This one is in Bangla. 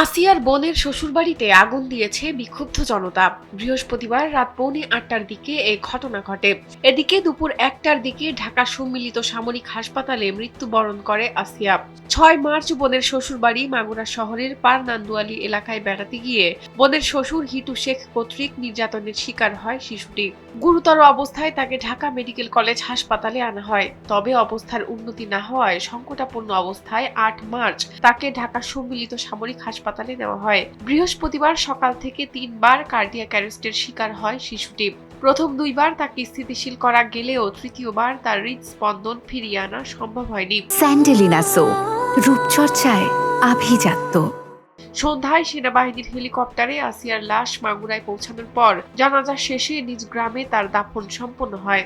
আসিয়ার বোনের শ্বশুরবাড়িতে আগুন দিয়েছে বিক্ষুব্ধ জনতা। বৃহস্পতিবার রাত 8:45টার দিকে এ ঘটনা ঘটে। এদিকে দুপুর 1টার দিকে ঢাকা সম্মিলিত সামরিক হাসপাতালে মৃত্যুবরণ করে আসিয়া। 6 মার্চ বোনের শ্বশুরবাড়ি মাগুরা শহরের পারনান্দুয়ালি এলাকায় বেড়াতে গিয়ে বোনের শ্বশুর হিটু শেখ কর্তৃক নির্যাতনের শিকার হয় শিশুটি। গুরুতর অবস্থায় তাকে ঢাকা মেডিকেল কলেজ হাসপাতালে আনা হয়। তবে অবস্থার উন্নতি না হওয়ায় সংকটাপন্ন অবস্থায় 8 মার্চ তাকে ঢাকা সম্মিলিত সামরিক হাসপাতালে নেওয়া হয়। বৃহস্পতিবার সকাল থেকে 3বার কার্ডিয়াক অ্যারেস্টের শিকার হয় শিশুটি। প্রথম 2বার তাকে স্থিতিশীল করা গেলেও তৃতীয়বার তার হৃদস্পন্দন ফিরিয়ে আনা সম্ভব হয়নি। স্যান্ডেলিনা সো, রূপচর্চায় আভিজাত্য। সন্ধ্যায় সেনাবাহিনীর হেলিকপ্টারে আসিয়ার লাশ মাগুরায় পৌঁছানোর পর জানাজা শেষে নিজ গ্রামে তার দাফন সম্পন্ন হয়।